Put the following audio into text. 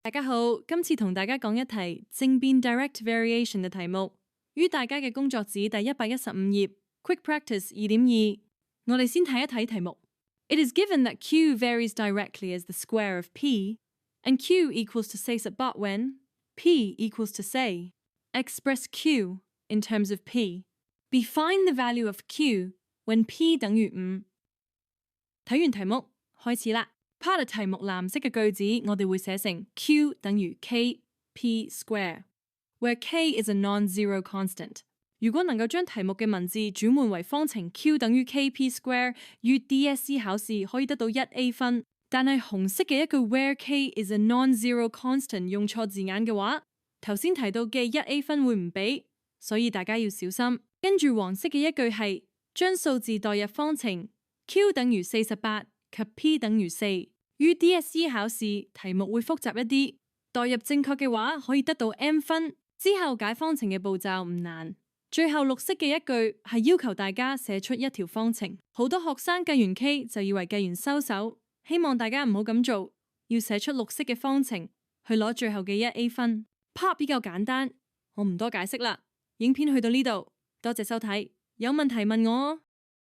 大家好，今次同大家講一題正變 direct variation 嘅題目，於大家嘅工作紙第115頁 Quick Practice 2.2。我哋先睇一睇題目。It is given that Q varies directly as the square of P, and Q equals to say but when P equals to say. Express Q in terms of P. Be find the value of Q when P 等於5。睇完題目，開始啦。part 題目藍色嘅句子，我哋會寫成 Q 等於 K P square，where K is a non-zero constant。如果能夠將題目嘅文字轉換為方程 Q 等於 K P square， 於 DSE 考試可以得到1A 分。但係紅色嘅一句 where K is a non-zero constant 用錯字眼嘅話，頭先提到嘅1A 分會唔俾，所以大家要小心。跟住黃色嘅一句係將數字代入方程 Q 等於48及 P 等於4。於 DSE 考試題目會複雜一啲，代入正確嘅話可以得到 M 分。之後解方程嘅步驟唔難。最後綠色嘅一句係要求大家寫出一條方程。好多學生計完 K 就以為計完收手，希望大家唔好咁做，要寫出綠色嘅方程去攞最後嘅1A 分。Part 比較簡單，我唔多解釋啦。影片去到呢度，多謝收睇，有問題問我哦。